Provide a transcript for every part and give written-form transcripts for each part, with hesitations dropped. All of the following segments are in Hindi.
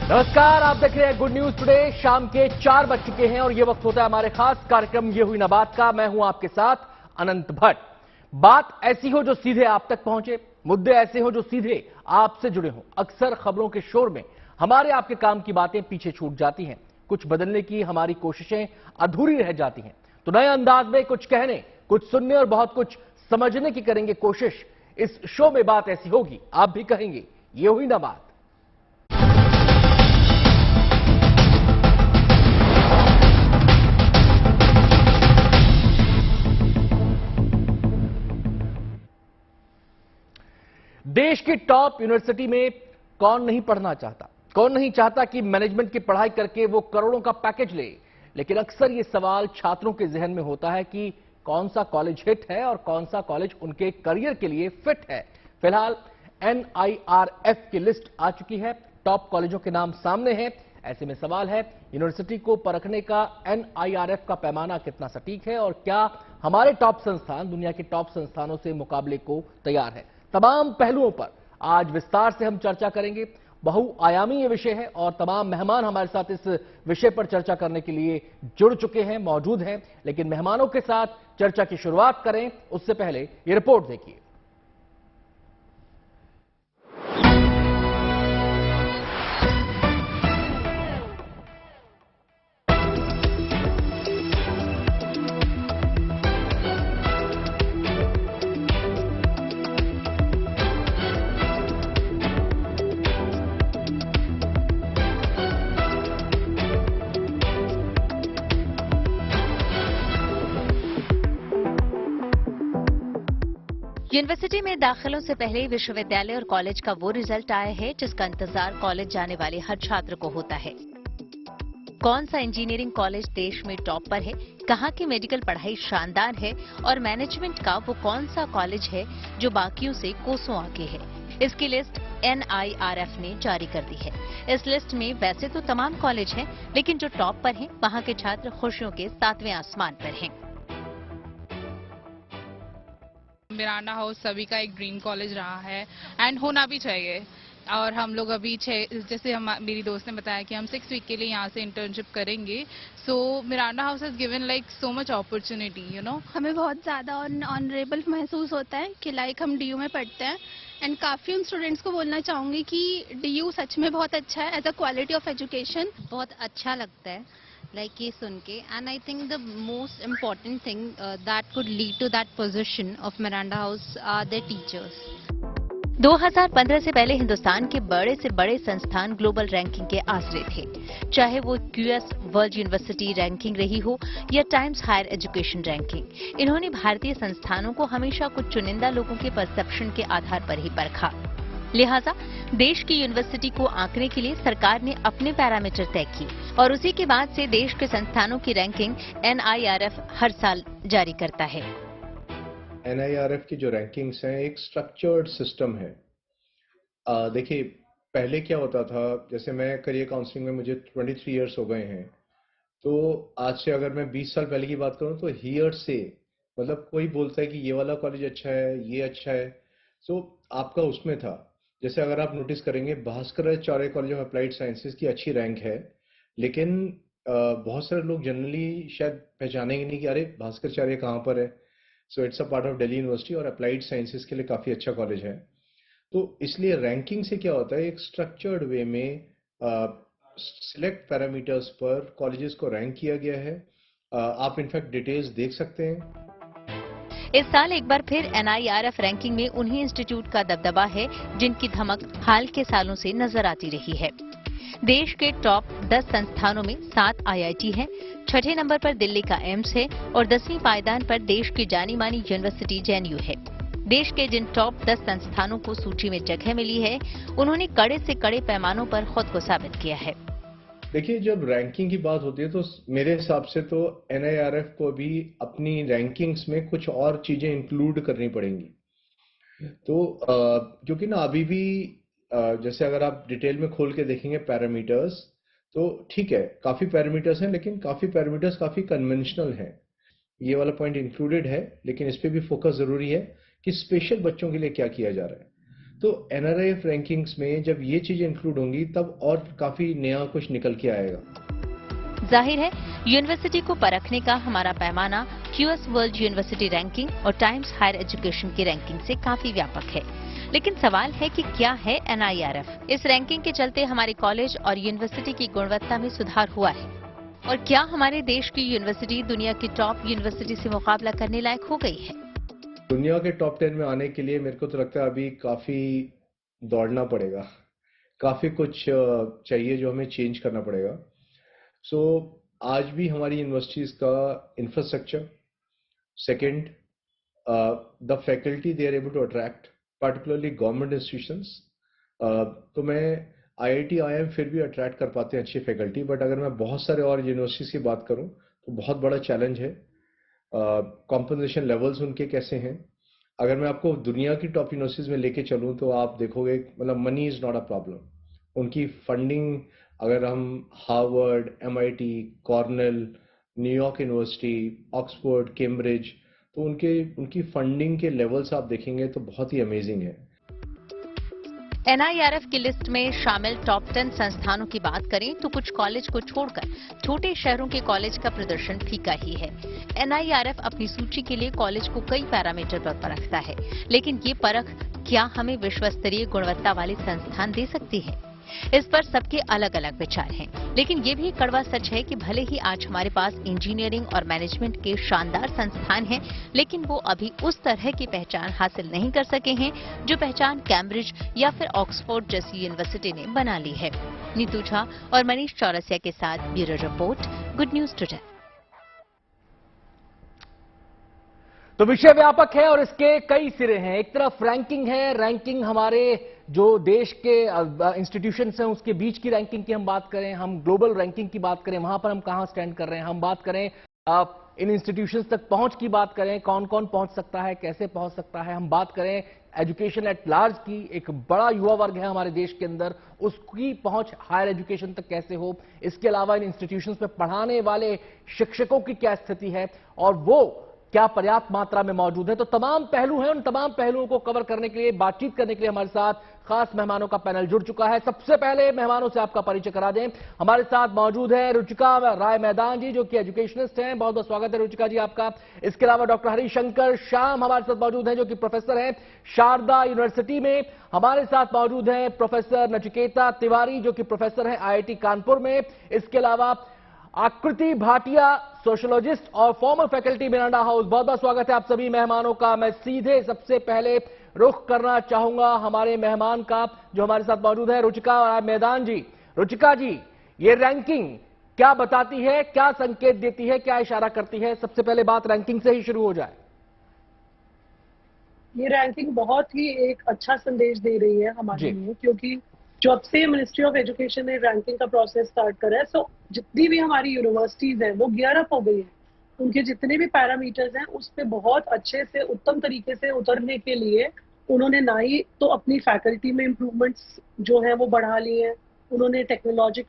नमस्कार, आप देख रहे हैं गुड न्यूज टुडे। शाम के 4 बज चुके हैं और ये वक्त होता है हमारे खास कार्यक्रम ये हुई ना बात का। मैं हूं आपके साथ अनंत भट्ट। बात ऐसी हो जो सीधे आप तक पहुंचे, मुद्दे ऐसे हो जो सीधे आपसे जुड़े हों। अक्सर खबरों के शोर में हमारे आपके काम की बातें पीछे छूट जाती हैं, कुछ बदलने की हमारी कोशिशें अधूरी रह जाती हैं। तो नए अंदाज में कुछ कहने, कुछ सुनने और बहुत कुछ समझने की करेंगे कोशिश। इस शो में बात ऐसी होगी, आप भी कहेंगे ये हुई ना बात। देश की टॉप यूनिवर्सिटी में कौन नहीं पढ़ना चाहता, कौन नहीं चाहता कि मैनेजमेंट की पढ़ाई करके वो करोड़ों का पैकेज ले। लेकिन अक्सर ये सवाल छात्रों के जहन में होता है कि कौन सा कॉलेज हिट है और कौन सा कॉलेज उनके करियर के लिए फिट है। फिलहाल NIRF की लिस्ट आ चुकी है, टॉप कॉलेजों के नाम सामने हैं। ऐसे में सवाल है, यूनिवर्सिटी को परखने का NIRF का पैमाना कितना सटीक है और क्या हमारे टॉप संस्थान दुनिया के टॉप संस्थानों से मुकाबले को तैयार है। तमाम पहलुओं पर आज विस्तार से हम चर्चा करेंगे। बहुआयामी ये विषय है और तमाम मेहमान हमारे साथ इस विषय पर चर्चा करने के लिए जुड़ चुके हैं, मौजूद हैं। लेकिन मेहमानों के साथ चर्चा की शुरुआत करें उससे पहले ये रिपोर्ट देखिए। यूनिवर्सिटी में दाखिलों से पहले विश्वविद्यालय और कॉलेज का वो रिजल्ट आया है जिसका इंतजार कॉलेज जाने वाले हर छात्र को होता है। कौन सा इंजीनियरिंग कॉलेज देश में टॉप पर है, कहाँ की मेडिकल पढ़ाई शानदार है और मैनेजमेंट का वो कौन सा कॉलेज है जो बाकियों से कोसों आगे है। इसकी लिस्ट NIRF ने जारी कर दी है। इस लिस्ट में वैसे तो तमाम कॉलेज हैं, लेकिन जो टॉप पर हैं वहाँ के छात्र खुशियों के 7वें आसमान पर हैं। मिरांडा हाउस सभी का एक ड्रीम कॉलेज रहा है एंड होना भी चाहिए। और हम लोग अभी जैसे मेरी दोस्त ने बताया कि हम 6 वीक के लिए यहाँ से इंटर्नशिप करेंगे। So Miranda House has given like so much opportunity, you know. हमें बहुत ज़्यादा ऑनरेबल महसूस होता है कि लाइक हम DU में पढ़ते हैं। एंड काफ़ी उन स्टूडेंट्स को बोलना चाहूँगी कि DU सच में बहुत अच्छा है as a quality of education. बहुत अच्छा लगता है लाइक ये सुन के। And I think the most important thing that could lead to that position of Miranda House are the teachers. 2015 से पहले हिंदुस्तान के बड़े से बड़े संस्थान ग्लोबल रैंकिंग के आसरे थे, चाहे वो QS वर्ल्ड यूनिवर्सिटी रैंकिंग रही हो या टाइम्स हायर एजुकेशन रैंकिंग। इन्होंने भारतीय संस्थानों को हमेशा कुछ चुनिंदा लोगों के परसेप्शन के आधार पर ही परखा। लिहाजा देश की यूनिवर्सिटी को आंकने के लिए सरकार ने अपने पैरामीटर तय किए और उसी के बाद से देश के संस्थानों की रैंकिंग NIRF हर साल जारी करता है। NIRF की जो रैंकिंग्स हैं एक स्ट्रक्चर्ड सिस्टम है। देखिए, पहले क्या होता था, जैसे मैं करियर काउंसलिंग में मुझे 23 इयर्स हो गए हैं, तो आज से अगर मैं 20 साल पहले की बात करूं तो हियर से मतलब कोई बोलता है कि ये वाला कॉलेज अच्छा है, ये अच्छा है, तो आपका उसमें था। जैसे अगर आप नोटिस करेंगे, Bhaskaracharya college of applied sciences की अच्छी रैंक है, लेकिन बहुत सारे लोग जनरली शायद पहचानेंगे नहीं कि अरे भास्कराचार्य कहाँ पर है। So it's a part of Delhi university और अप्लाइड साइंसेज के लिए काफ़ी अच्छा कॉलेज है। तो इसलिए रैंकिंग से क्या होता है, एक स्ट्रक्चर्ड वे में सिलेक्ट पैरामीटर्स पर कॉलेजेस को रैंक किया गया है। आप इनफैक्ट डिटेल्स देख सकते हैं। इस साल एक बार फिर NIRF रैंकिंग में उन्हीं इंस्टीट्यूट का दबदबा है जिनकी धमक हाल के सालों से नजर आती रही है। देश के टॉप 10 संस्थानों में 7 IIT हैं, 6ठे नंबर पर दिल्ली का एम्स है और 10वीं पायदान पर देश की जानी मानी यूनिवर्सिटी JNU है। देश के जिन टॉप 10 संस्थानों को सूची में जगह मिली है, उन्होंने कड़े से कड़े पैमानों पर खुद को साबित किया है। देखिए, जब रैंकिंग की बात होती है तो मेरे हिसाब से तो NIRF को भी अपनी रैंकिंग्स में कुछ और चीजें इंक्लूड करनी पड़ेंगी। तो क्योंकि ना अभी भी जैसे अगर आप डिटेल में खोल के देखेंगे पैरामीटर्स, तो ठीक है, काफी पैरामीटर्स हैं, लेकिन काफी पैरामीटर्स काफी कन्वेंशनल हैं। ये वाला पॉइंट इंक्लूडेड है, लेकिन इस पे भी फोकस जरूरी है कि स्पेशल बच्चों के लिए क्या किया जा रहा है। तो NRIF रैंकिंग्स में जब ये चीजें इंक्लूड होंगी तब और काफी नया कुछ निकल के आएगा। जाहिर है यूनिवर्सिटी को परखने का हमारा पैमाना QS वर्ल्ड यूनिवर्सिटी रैंकिंग और टाइम्स हायर एजुकेशन की रैंकिंग से काफी व्यापक है। लेकिन सवाल है कि क्या है NIRF? इस रैंकिंग के चलते हमारे कॉलेज और यूनिवर्सिटी की गुणवत्ता में सुधार हुआ है और क्या हमारे देश की यूनिवर्सिटी दुनिया की टॉप यूनिवर्सिटी से मुकाबला करने लायक हो गई है? दुनिया के टॉप 10 में आने के लिए मेरे को तो लगता है अभी काफी दौड़ना पड़ेगा, काफी कुछ चाहिए जो हमें चेंज करना पड़ेगा। सो आज भी हमारी यूनिवर्सिटीज का infrastructure, second the faculty they are able to attract, particularly government institutions. तो मैं IIT IIM फिर भी अट्रैक्ट कर पाते हैं अच्छी फैकल्टी, बट अगर मैं बहुत सारे और यूनिवर्सिटीज की बात करूं तो बहुत बड़ा चैलेंज है। कॉम्पनसेशन लेवल्स उनके कैसे हैं? अगर मैं आपको दुनिया की टॉप यूनिवर्सिटीज में लेके चलूं तो आप देखोगे मतलब money is not a problem. उनकी फंडिंग, अगर हम Harvard, MIT, Cornell, New York university, Oxford, Cambridge, तो उनकी फंडिंग के लेवल्स आप देखेंगे तो बहुत ही अमेजिंग है। NIRF की लिस्ट में शामिल टॉप 10 संस्थानों की बात करें तो कुछ कॉलेज को छोड़कर छोटे शहरों के कॉलेज का प्रदर्शन फीका ही है। NIRF अपनी सूची के लिए कॉलेज को कई पैरामीटर पर परखता है, लेकिन ये परख क्या हमें विश्व स्तरीय गुणवत्ता वाले संस्थान दे सकती है? इस पर सबके अलग अलग विचार हैं। लेकिन ये भी कड़वा सच है कि भले ही आज हमारे पास इंजीनियरिंग और मैनेजमेंट के शानदार संस्थान हैं, लेकिन वो अभी उस तरह की पहचान हासिल नहीं कर सके हैं जो पहचान कैम्ब्रिज या फिर ऑक्सफोर्ड जैसी यूनिवर्सिटी ने बना ली है। नीतू झा और मनीष चौरसिया के साथ bureau report, good news today. तो विषय व्यापक है और इसके कई सिरे हैं। एक तरफ रैंकिंग है, रैंकिंग हमारे जो देश के इंस्टीट्यूशंस हैं उसके बीच की रैंकिंग की हम बात करें, हम ग्लोबल रैंकिंग की बात करें, वहां पर हम कहां स्टैंड कर रहे हैं, हम बात करें इन इंस्टीट्यूशंस तक पहुंच की बात करें, कौन कौन पहुंच सकता है, कैसे पहुंच सकता है, हम बात करें एजुकेशन एट लार्ज की, एक बड़ा युवा वर्ग है हमारे देश के अंदर, उसकी पहुंच हायर एजुकेशन तक कैसे हो, इसके अलावा इन इंस्टीट्यूशंस में पढ़ाने वाले शिक्षकों की क्या स्थिति है और वो क्या पर्याप्त मात्रा में मौजूद है। तो तमाम पहलू हैं, उन तमाम पहलुओं को कवर करने के लिए, बातचीत करने के लिए हमारे साथ खास मेहमानों का पैनल जुड़ चुका है। सबसे पहले मेहमानों से आपका परिचय करा दें। हमारे साथ मौजूद है रुचिका राय मैदान जी, जो कि एजुकेशनिस्ट हैं। बहुत बहुत स्वागत है रुचिका जी आपका। इसके अलावा डॉक्टर हरिशंकर श्याम हमारे साथ मौजूद हैं, जो कि प्रोफेसर हैं शारदा यूनिवर्सिटी में। हमारे साथ मौजूद हैं प्रोफेसर नचिकेता तिवारी, जो कि प्रोफेसर हैं IIT कानपुर में। इसके अलावा आकृति भाटिया, सोशियोलॉजिस्ट और फॉर्मर फैकल्टी मिरांडा हाउस। बहुत बहुत स्वागत है आप सभी मेहमानों का। मैं सीधे सबसे पहले रुख करना चाहूंगा हमारे मेहमान का जो हमारे साथ मौजूद है, रुचिका मैदान जी। रुचिका जी, ये रैंकिंग क्या बताती है, क्या संकेत देती है, क्या इशारा करती है? सबसे पहले बात रैंकिंग से ही शुरू हो जाए। ये रैंकिंग बहुत ही एक अच्छा संदेश दे रही है हमारे लिए, क्योंकि जब से मिनिस्ट्री ऑफ एजुकेशन ने रैंकिंग का प्रोसेस स्टार्ट करा है, तो जितनी भी हमारी यूनिवर्सिटीज हैं वो गियर अप हो गई है। उनके जितने भी पैरामीटर्स हैं उस पे बहुत अच्छे से उत्तम तरीके से उतरने के लिए उन्होंने ना ही तो अपनी फैकल्टी में इम्प्रूवमेंट्स जो है वो बढ़ा लिए हैं, उन्होंने टेक्नोलॉजी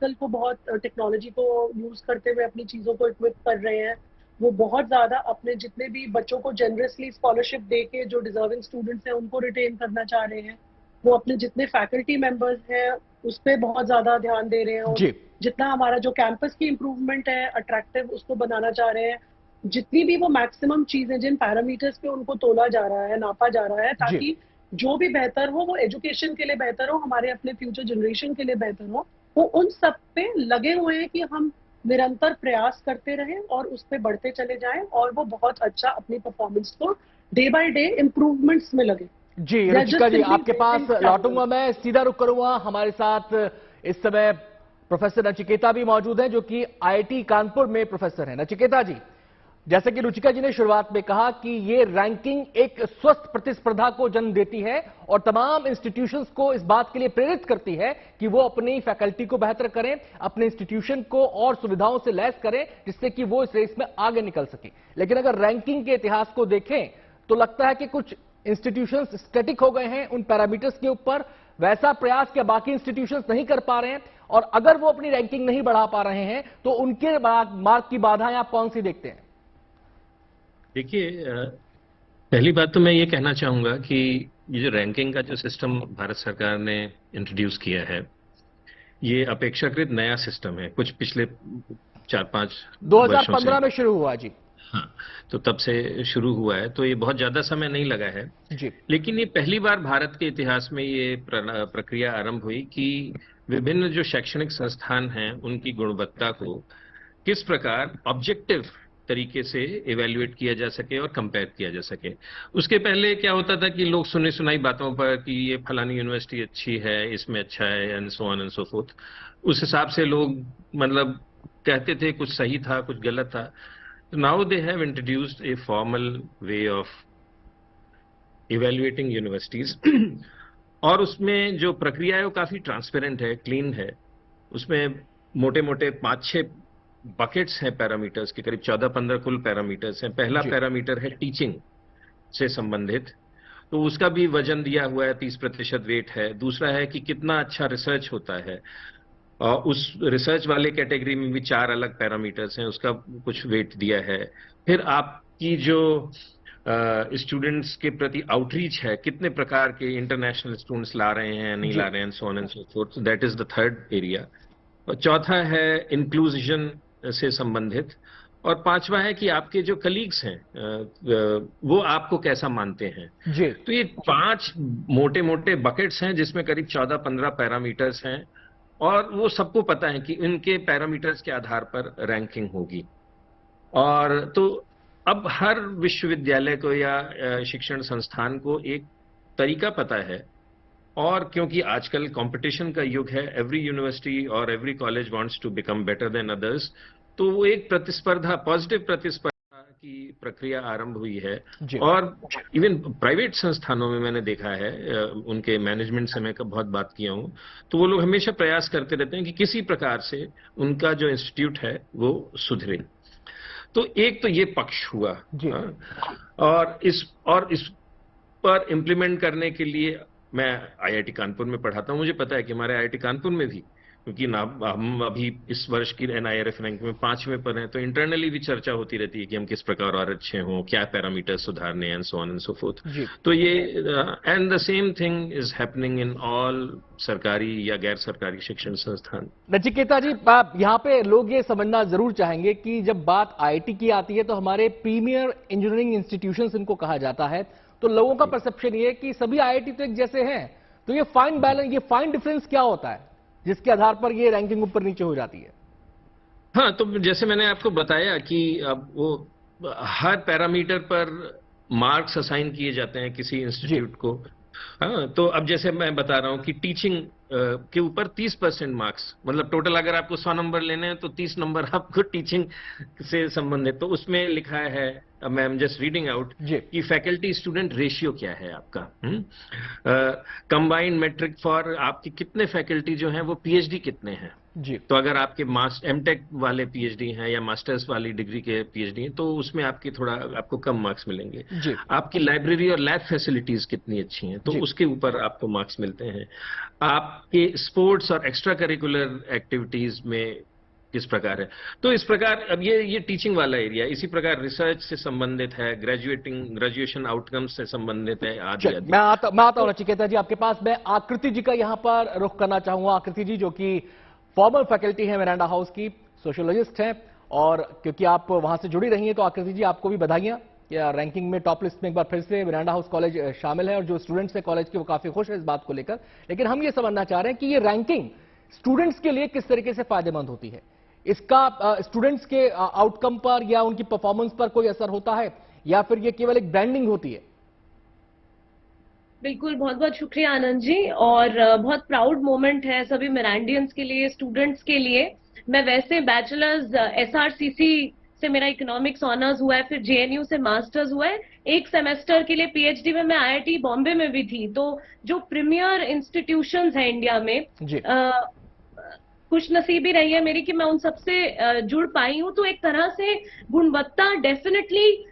को यूज करते हुए अपनी चीजों को इक्विप कर रहे हैं। वो बहुत ज्यादा अपने जितने भी बच्चों को जनरसली स्कॉलरशिप दे के जो डिजर्विंग स्टूडेंट्स हैं उनको रिटेन करना चाह रहे हैं। वो अपने जितने फैकल्टी मेंबर्स हैं उस पर बहुत ज्यादा ध्यान दे रहे हैं। जितना हमारा जो कैंपस की इम्प्रूवमेंट है, अट्रैक्टिव उसको बनाना चाह रहे हैं। जितनी भी वो मैक्सिमम चीजें जिन पैरामीटर्स पे उनको तोला जा रहा है, नापा जा रहा है, ताकि जो भी बेहतर हो वो एजुकेशन के लिए बेहतर हो, हमारे अपने फ्यूचर जनरेशन के लिए बेहतर हो, वो उन सब पे लगे हुए हैं कि हम निरंतर प्रयास करते रहें और उस पर बढ़ते चले जाएं और वो बहुत अच्छा अपनी परफॉर्मेंस को डे बाय डे इम्प्रूवमेंट्स में लगे। जी रुचिका जी, आपके पास लौटूंगा, मैं सीधा रुक करूंगा। हमारे साथ इस समय प्रोफेसर नचिकेता भी मौजूद हैं, जो कि IIT कानपुर में प्रोफेसर हैं। नचिकेता जी, जैसे कि रुचिका जी ने शुरुआत में कहा कि ये रैंकिंग एक स्वस्थ प्रतिस्पर्धा को जन्म देती है और तमाम इंस्टीट्यूशंस को इस बात के लिए प्रेरित करती है कि वो अपनी फैकल्टी को बेहतर करें, अपने इंस्टीट्यूशन को और सुविधाओं से लैस करें, जिससे कि वो इस रेस में आगे निकल सके। लेकिन अगर रैंकिंग के इतिहास को देखें तो लगता है कि कुछ इंस्टीट्यूशंस स्टैटिक हो गए हैं उन पैरामीटर्स के ऊपर, वैसा प्रयास क्या बाकी इंस्टीट्यूशंस नहीं कर पा रहे हैं? और अगर वो अपनी रैंकिंग नहीं बढ़ा पा रहे हैं तो उनके मार्ग की बाधाएं आप कौन सी देखते हैं? देखिए, पहली बात तो मैं ये कहना चाहूंगा कि ये जो रैंकिंग का जो सिस्टम भारत सरकार ने इंट्रोड्यूस किया है, ये अपेक्षाकृत नया सिस्टम है। कुछ पिछले 4-5 वर्षों से 2015 में शुरू हुआ जी। हाँ, तो तब से शुरू हुआ है, तो ये बहुत ज्यादा समय नहीं लगा है जी। लेकिन ये पहली बार भारत के इतिहास में ये प्रक्रिया आरंभ हुई कि विभिन्न जो शैक्षणिक संस्थान हैं उनकी गुणवत्ता को किस प्रकार ऑब्जेक्टिव तरीके से इवेल्युएट किया जा सके और कंपेयर किया जा सके। उसके पहले क्या होता था कि लोग सुनी सुनाई बातों पर कि ये फलानी यूनिवर्सिटी अच्छी है, इसमें अच्छा है, and so on and so fourth, उस हिसाब से लोग मतलब कहते थे, कुछ सही था कुछ गलत था। Now they have introduced a formal way of evaluating universities और उसमें जो प्रक्रिया है वो काफी ट्रांसपेरेंट है, क्लीन है। उसमें मोटे मोटे 5-6 बकेट्स हैं पैरामीटर्स के, करीब 14-15 कुल पैरामीटर्स हैं। पहला पैरामीटर है टीचिंग से संबंधित, तो उसका भी वजन दिया हुआ है, 30% वेट है। दूसरा है कि कितना अच्छा रिसर्च होता है, और उस रिसर्च वाले कैटेगरी में भी 4 अलग पैरामीटर्स हैं, उसका कुछ वेट दिया है। फिर आपकी जो स्टूडेंट्स के प्रति आउटरीच है, कितने प्रकार के इंटरनेशनल स्टूडेंट्स ला रहे हैं, नहीं ला रहे हैं, so on and so fourth, that is the third area. और चौथा है इंक्लूजन से संबंधित, और पांचवा है कि आपके जो कलीग्स हैं वो आपको कैसा मानते हैं जी। तो ये 5 मोटे मोटे बकेट्स हैं जिसमें करीब 14-15 पैरामीटर्स हैं, और वो सबको पता है कि इनके पैरामीटर्स के आधार पर रैंकिंग होगी। और तो अब हर विश्वविद्यालय को या शिक्षण संस्थान को एक तरीका पता है, और क्योंकि आजकल कंपटीशन का युग है, एवरी यूनिवर्सिटी और every college wants to become better than others, तो वो एक प्रतिस्पर्धा, पॉजिटिव प्रतिस्पर्धा की प्रक्रिया आरंभ हुई है। और इवन प्राइवेट संस्थानों में मैंने देखा है, उनके मैनेजमेंट से मैं बहुत बात किया हूं, तो वो लोग हमेशा प्रयास करते रहते हैं कि किसी प्रकार से उनका जो इंस्टीट्यूट है वो सुधरे। तो एक तो ये पक्ष हुआ, और इस पर इम्प्लीमेंट करने के लिए मैं आईआईटी कानपुर में पढ़ाता हूं, मुझे पता है कि हमारे आईआईटी कानपुर में भी, क्योंकि ना हम अभी इस वर्ष की एनआईआरएफ रैंक में 5वें पर हैं, तो इंटरनली भी चर्चा होती रहती है कि हम किस प्रकार और अच्छे हों, क्या पैरामीटर सुधारने, and so on and so fourth. तो ये and the same thing is happening in all सरकारी या गैर सरकारी शिक्षण संस्थान। नचिकेता जी, यहाँ पे लोग ये समझना जरूर चाहेंगे कि जब बात आईआईटी की आती है तो हमारे प्रीमियर इंजीनियरिंग इंस्टीट्यूशंस इनको कहा जाता है, तो लोगों का परसेप्शन ये है कि सभी आईआईटी तो एक जैसे हैं, तो ये फाइन बैलेंस, ये फाइन डिफरेंस क्या होता है जिसके आधार पर ये रैंकिंग ऊपर नीचे हो जाती है? हाँ, तो जैसे मैंने आपको बताया कि अब वो हर पैरामीटर पर मार्क्स असाइन किए जाते हैं किसी इंस्टीट्यूट को। हाँ, तो अब जैसे मैं बता रहा हूँ कि टीचिंग के ऊपर 30% मार्क्स, मतलब टोटल अगर आपको 100 नंबर लेने हैं तो 30 नंबर आपको टीचिंग से संबंधित। तो उसमें लिखा है, मैं एम जस्ट रीडिंग आउट, कि फैकल्टी स्टूडेंट रेशियो क्या है आपका, कंबाइंड मेट्रिक फॉर आपके कितने फैकल्टी जो हैं वो पीएचडी कितने हैं जी। तो अगर आपके एमटेक वाले पीएचडी हैं या मास्टर्स वाली डिग्री के पीएचडी हैं तो उसमें आपको कम मार्क्स मिलेंगे जी। आपकी लाइब्रेरी और लैब फैसिलिटीज कितनी अच्छी हैं तो उसके ऊपर आपको मार्क्स मिलते हैं। आपके स्पोर्ट्स और एक्स्ट्रा करिकुलर एक्टिविटीज में किस प्रकार है। तो इस प्रकार अब ये टीचिंग वाला एरिया, इसी प्रकार रिसर्च से संबंधित है, ग्रेजुएशन आउटकम्स से संबंधित है आदि। मैं आता हूं नचिकेता जी आपके पास। मैं आकृति जी का यहां पर रुख करना चाहूंगा। आकृति जी जो कि फॉर्मल फैकल्टी है मिरांडा हाउस की, सोशियोलॉजिस्ट हैं, और क्योंकि आप वहां से जुड़ी रही हैं तो आकृति जी आपको भी बधाइयां, या रैंकिंग में टॉप लिस्ट में एक बार फिर से मिरांडा हाउस कॉलेज शामिल है, और जो स्टूडेंट्स हैं कॉलेज के वो काफी खुश है इस बात को लेकर। लेकिन हम ये समझना चाह रहे हैं कि ये रैंकिंग स्टूडेंट्स के लिए किस तरीके से फायदेमंद होती है, इसका स्टूडेंट्स के आउटकम पर या उनकी परफॉर्मेंस पर कोई असर होता है, या फिर ये केवल एक ब्रांडिंग होती है? बिल्कुल, बहुत बहुत शुक्रिया आनंद जी, और बहुत प्राउड मोमेंट है सभी मिरांडियंस के लिए, स्टूडेंट्स के लिए। मैं वैसे बैचलर्स एसआरसीसी से मेरा इकोनॉमिक्स ऑनर्स हुआ है, फिर जेएनयू से मास्टर्स हुआ है, एक सेमेस्टर के लिए पीएचडी में मैं आईआईटी बॉम्बे में भी थी। तो जो प्रीमियर इंस्टीट्यूशंस हैं इंडिया में, खुशनसीबी रही है मेरी कि मैं उन सबसे जुड़ पाई हूं। तो एक तरह से गुणवत्ता डेफिनेटली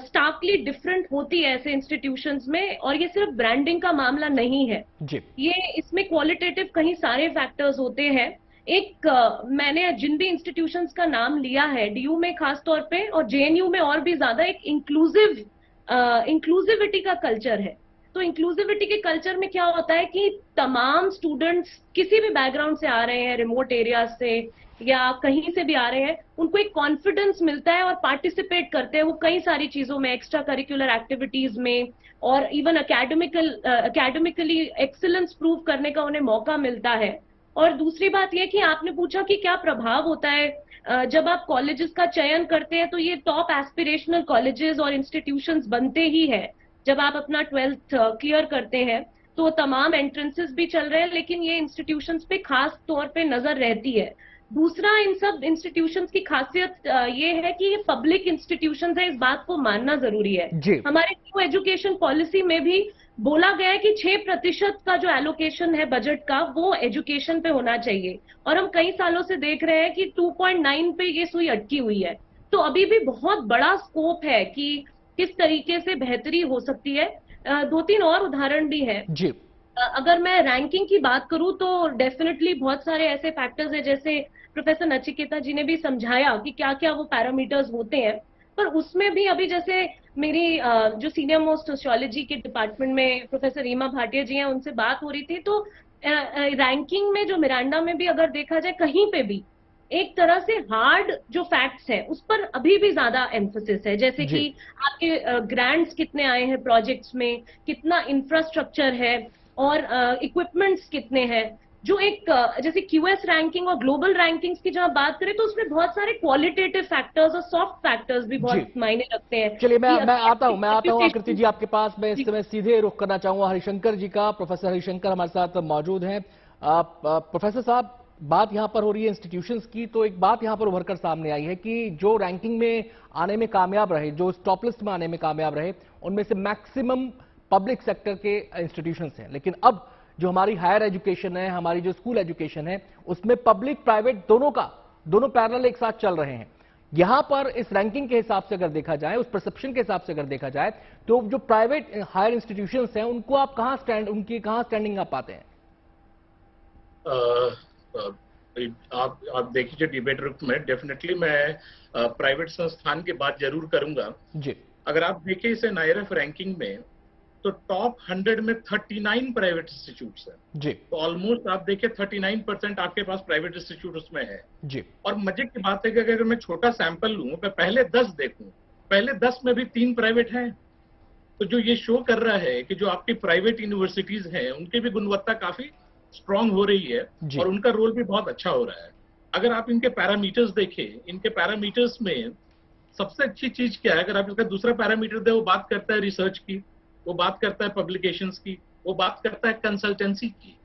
स्टार्कली डिफरेंट होती है ऐसे इंस्टीट्यूशंस में, और ये सिर्फ ब्रांडिंग का मामला नहीं है जी। ये इसमें क्वालिटेटिव कहीं सारे फैक्टर्स होते हैं। एक मैंने जिन भी इंस्टीट्यूशंस का नाम लिया है, डीयू में खास तौर पे और जेएनयू में और भी ज्यादा, एक इंक्लूसिव इंक्लूसिविटी का कल्चर है। तो इंक्लूसिविटी के कल्चर में क्या होता है कि तमाम स्टूडेंट्स किसी भी बैकग्राउंड से आ रहे हैं, रिमोट एरिया से या कहीं से भी आ रहे हैं, उनको एक कॉन्फिडेंस मिलता है और पार्टिसिपेट करते हैं वो कई सारी चीजों में, एक्स्ट्रा करिकुलर एक्टिविटीज में, और इवन एकेडमिकली एक्सीलेंस प्रूव करने का उन्हें मौका मिलता है। और दूसरी बात यह कि आपने पूछा कि क्या प्रभाव होता है जब आप कॉलेजेस का चयन करते हैं, तो ये टॉप एस्पिरेशनल कॉलेजेस और इंस्टीट्यूशंस बनते ही है। जब आप अपना 12th क्लियर करते हैं तो तमाम एंट्रेंसेस भी चल रहे हैं, लेकिन ये इंस्टीट्यूशंस पे खास तौर पे नजर रहती है। दूसरा, इन सब इंस्टीट्यूशंस की खासियत ये है कि ये पब्लिक इंस्टीट्यूशंस है, इस बात को मानना जरूरी है। हमारे न्यू एजुकेशन पॉलिसी में भी बोला गया है कि 6% का जो एलोकेशन है बजट का वो एजुकेशन पे होना चाहिए, और हम कई सालों से देख रहे हैं कि 2.9 पे ये सुई अटकी हुई है। तो अभी भी बहुत बड़ा स्कोप है कि किस तरीके से बेहतरी हो सकती है। 2-3 और उदाहरण भी है जी। अगर मैं रैंकिंग की बात करूं तो डेफिनेटली बहुत सारे ऐसे फैक्टर्स हैं, जैसे प्रोफेसर नचिकेता जी ने भी समझाया कि क्या क्या वो पैरामीटर्स होते हैं, पर उसमें भी अभी जैसे मेरी जो सीनियर मोस्ट सोशियोलॉजी के डिपार्टमेंट में प्रोफेसर रीमा भाटिया जी हैं, उनसे बात हो रही थी, तो रैंकिंग में जो मिरांडा में भी अगर देखा जाए, कहीं पे भी एक तरह से हार्ड जो फैक्ट्स है उस पर अभी भी ज्यादा एम्फोसिस है, जैसे कि आपके ग्रांट्स कितने आए हैं प्रोजेक्ट्स में, कितना इंफ्रास्ट्रक्चर है और इक्विपमेंट्स कितने हैं। जो एक जैसे क्यूएस रैंकिंग और ग्लोबल रैंकिंग्स की जब बात करें तो उसमें बहुत सारे क्वालिटेटिव फैक्टर्स और सॉफ्ट फैक्टर्स भी बहुत मायने रखते हैं। चलिए मैं आता हूं आकृति जी आपके पास। मैं इस समय सीधे रुख करना चाहूंगा हरिशंकर जी का। प्रोफेसर हरिशंकर हमारे साथ मौजूद हैं। प्रोफेसर साहब, बात यहां पर हो रही है इंस्टीट्यूशंस की, तो एक बात यहां पर उभरकर सामने आई है कि जो रैंकिंग में आने में कामयाब रहे, जो टॉप लिस्ट में आने में कामयाब रहे, उनमें से मैक्सिमम पब्लिक सेक्टर के इंस्टीट्यूशंस हैं। लेकिन अब जो हमारी हायर एजुकेशन है, हमारी जो स्कूल एजुकेशन है, उसमें पब्लिक प्राइवेट दोनों पैरेलल एक साथ चल रहे हैं। यहां पर इस रैंकिंग के हिसाब से अगर देखा जाए, उस परसेप्शन के हिसाब से अगर देखा जाए, तो जो प्राइवेट हायर इंस्टीट्यूशंस हैं उनको आप उनकी कहां स्टैंडिंग आप पाते हैं? आप देखिए डिबेट रूप में डेफिनेटली मैं प्राइवेट संस्थान की बात जरूर करूंगा जी। अगर आप देखिए इसे नायरफ रैंकिंग में, तो टॉप 100 में 39 प्राइवेट इंस्टीट्यूट्स हैं जी। तो ऑलमोस्ट आप देखिए 39% आपके पास प्राइवेट इंस्टीट्यूट उसमें है जी। और मजे की बात है कि अगर मैं छोटा सैंपल लूं, मैं पहले 10 देखूं, पहले 10 में भी 3 प्राइवेट हैं। तो जो ये शो कर रहा है कि जो आपकी प्राइवेट यूनिवर्सिटीज हैं उनकी भी गुणवत्ता काफी स्ट्रांग हो रही है और उनका रोल भी बहुत अच्छा हो रहा है। अगर आप इनके पैरामीटर्स देखें, इनके पैरामीटर्स में सबसे अच्छी चीज क्या है, अगर आप इसका दूसरा पैरामीटर दे, वो बात करता है रिसर्च की, वो बात करता है पब्लिकेशंस की, वो बात करता है कंसल्टेंसी की।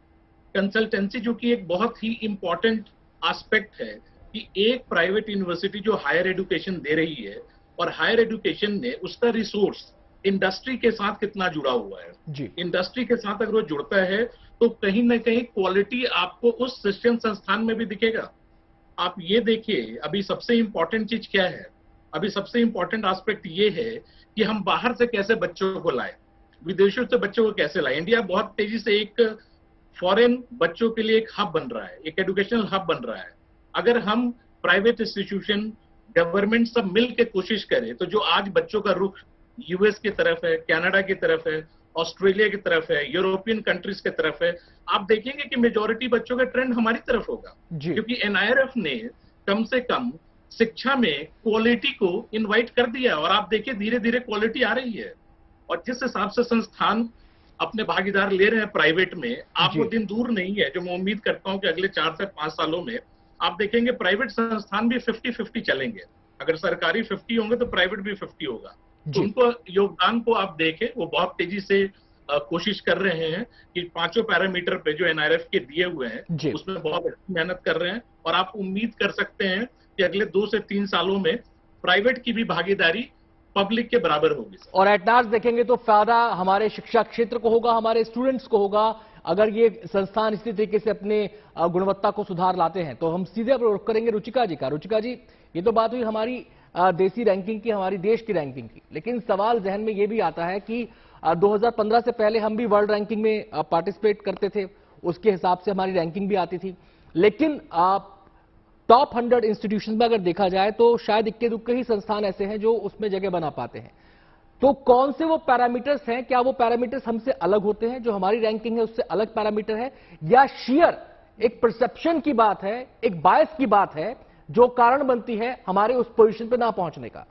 कंसल्टेंसी जो कि एक बहुत ही इंपॉर्टेंट एस्पेक्ट है कि एक प्राइवेट यूनिवर्सिटी जो हायर एजुकेशन दे रही है और हायर एजुकेशन में उसका रिसोर्स इंडस्ट्री के साथ कितना जुड़ा हुआ है जी। इंडस्ट्री के साथ अगर वो जुड़ता है तो कहीं ना कहीं क्वालिटी आपको उस शिक्षण संस्थान में भी दिखेगा। आप ये देखिए, अभी सबसे इंपॉर्टेंट चीज क्या है, अभी सबसे इंपॉर्टेंट एस्पेक्ट ये है कि हम बाहर से कैसे बच्चों को लाए, विदेशों से बच्चों को कैसे लाए। इंडिया बहुत तेजी से एक फॉरेन बच्चों के लिए एक हब बन रहा है, एक एजुकेशनल हब बन रहा है। अगर हम प्राइवेट इंस्टीट्यूशन, गवर्नमेंट सब मिल के कोशिश करें, तो जो आज बच्चों का रुख यूएस की तरफ है, कनाडा की तरफ है, ऑस्ट्रेलिया की तरफ है, यूरोपियन कंट्रीज की तरफ है, आप देखेंगे कि मेजॉरिटी बच्चों का ट्रेंड हमारी तरफ होगा, क्योंकि एनआईआरएफ ने कम से कम शिक्षा में क्वालिटी को इनवाइट कर दिया और आप देखिए धीरे धीरे क्वालिटी आ रही है। और जिस हिसाब से संस्थान अपने भागीदार ले रहे हैं प्राइवेट में, आपको दिन दूर नहीं है जो मैं उम्मीद करता हूं कि अगले 4 से 5 सालों में आप देखेंगे प्राइवेट संस्थान भी 50-50 चलेंगे। अगर सरकारी 50 होंगे तो प्राइवेट भी 50 होगा। तो उनको योगदान को आप देखें, वो बहुत तेजी से कोशिश कर रहे हैं कि 5 पैरामीटर पे जो एनआईआरएफ के दिए हुए हैं उसमें बहुत अच्छी मेहनत कर रहे हैं। और आप उम्मीद कर सकते हैं कि अगले 2 से 3 सालों में प्राइवेट की भी भागीदारी पब्लिक के बराबर होगी। और एट लास्ट देखेंगे तो फायदा हमारे शिक्षा क्षेत्र को होगा, हमारे स्टूडेंट्स को होगा, अगर ये संस्थान इसी तरीके से अपने गुणवत्ता को सुधार लाते हैं। तो हम सीधे रुख करेंगे रुचिका जी का। रुचिका जी, ये तो बात हुई हमारी देसी रैंकिंग की, हमारी देश की रैंकिंग की, लेकिन सवाल जहन में ये भी आता है कि 2015 से पहले हम भी वर्ल्ड रैंकिंग में पार्टिसिपेट करते थे, उसके हिसाब से हमारी रैंकिंग भी आती थी, लेकिन टॉप 100 इंस्टीट्यूशन में अगर देखा जाए तो शायद इक्के दुक्के ही संस्थान ऐसे हैं जो उसमें जगह बना पाते हैं। तो कौन से वो पैरामीटर्स हैं? क्या वो पैरामीटर्स हमसे अलग होते हैं, जो हमारी रैंकिंग है उससे अलग पैरामीटर है, या शेयर एक परसेप्शन की बात है, एक बायस की बात है जो कारण बनती है हमारे उस पोजीशन पे ना पहुंचने का?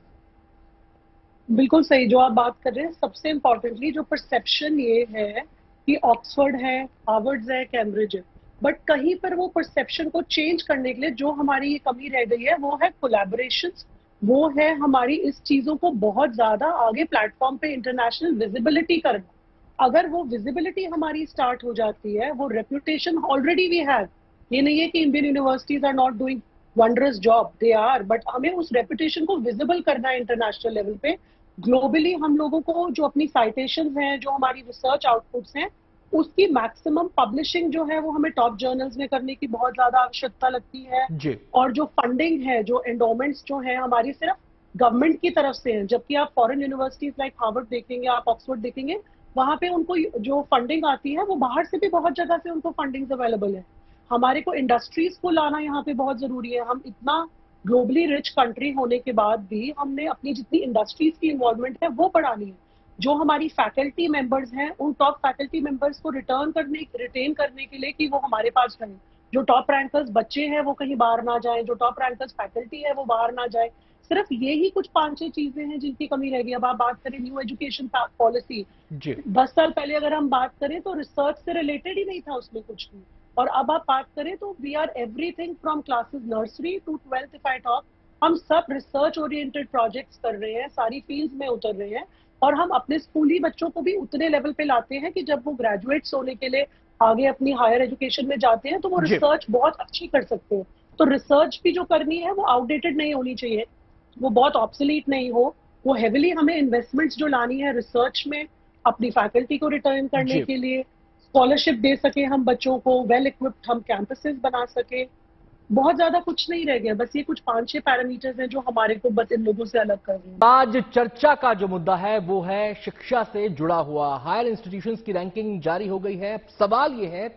बिल्कुल सही जो आप बात कर रहे हैं। सबसे इंपॉर्टेंटली जो परसेप्शन ये है कि ऑक्सफोर्ड है, हार्वर्ड है, कैम्ब्रिज है, बट कहीं पर वो परसेप्शन को चेंज करने के लिए जो हमारी ये कमी रह गई है वो है कोलैबोरेशंस, वो है हमारी इस चीजों को बहुत ज्यादा आगे प्लेटफॉर्म पे इंटरनेशनल विजिबिलिटी करना। अगर वो विजिबिलिटी हमारी स्टार्ट हो जाती है, वो रेपुटेशन ऑलरेडी वी हैव, ये नहीं है कि Indian universities are not doing wondrous job, they are, but हमें उस रेपुटेशन को विजिबल करना है इंटरनेशनल लेवल पे। ग्लोबली हम लोगों को जो अपनी साइटेशंस हैं, जो हमारी रिसर्च आउटपुट्स हैं, उसकी मैक्सिमम पब्लिशिंग जो है वो हमें टॉप जर्नल्स में करने की बहुत ज्यादा आवश्यकता लगती है जी। और जो फंडिंग है, जो एंडोमेंट्स जो है हमारी सिर्फ गवर्नमेंट की तरफ से हैं, जबकि आप फॉरेन यूनिवर्सिटीज लाइक हार्वर्ड देखेंगे, आप ऑक्सफोर्ड देखेंगे, वहां पे उनको जो फंडिंग आती है वो बाहर से भी बहुत जगह से उनको फंडिंग अवेलेबल है। हमारे को इंडस्ट्रीज को लाना यहाँ पे बहुत जरूरी है। हम इतना ग्लोबली रिच कंट्री होने के बाद भी हमने अपनी जितनी इंडस्ट्रीज की इन्वॉल्वमेंट है वो बढ़ानी है। जो हमारी फैकल्टी मेंबर्स हैं, उन टॉप फैकल्टी मेंबर्स को रिटेन करने के लिए कि वो हमारे पास रहें। जो टॉप रैंकर्स बच्चे हैं वो कहीं बाहर ना जाएं, जो टॉप रैंकर्स फैकल्टी है वो बाहर ना जाए। सिर्फ ये ही कुछ 5-6 चीजें हैं जिनकी कमी रहेगी। अब आप बात करें न्यू एजुकेशन पॉलिसी, 10 साल पहले अगर हम बात करें तो रिसर्च से रिलेटेड ही नहीं था उसमें कुछ भी, और अब आप बात करें तो we are everything from classes nursery to 12th if I talk, हम सब रिसर्च ओरिएंटेड प्रोजेक्ट्स कर रहे हैं, सारी फील्ड्स में उतर रहे हैं, और हम अपने स्कूली बच्चों को भी उतने लेवल पे लाते हैं कि जब वो ग्रेजुएट्स होने के लिए आगे अपनी हायर एजुकेशन में जाते हैं तो वो रिसर्च बहुत अच्छी कर सकते हैं। तो रिसर्च भी जो करनी है वो आउटडेटेड नहीं होनी चाहिए, वो बहुत ऑब्सोलीट नहीं हो, वो हेविली हमें इन्वेस्टमेंट्स जो लानी है रिसर्च में, अपनी फैकल्टी को रिटर्न करने के लिए, स्कॉलरशिप दे सके हम बच्चों को, वेल इक्विप्ड हम कैंपसेस बना सके। बहुत ज्यादा कुछ नहीं रह गया, बस ये कुछ 5-6 पैरामीटर्स हैं जो हमारे को बस इन लोगों से अलग कर रहे हैं। आज चर्चा का जो मुद्दा है वो है शिक्षा से जुड़ा हुआ। हायर इंस्टीट्यूशंस की रैंकिंग जारी हो गई है। सवाल ये है,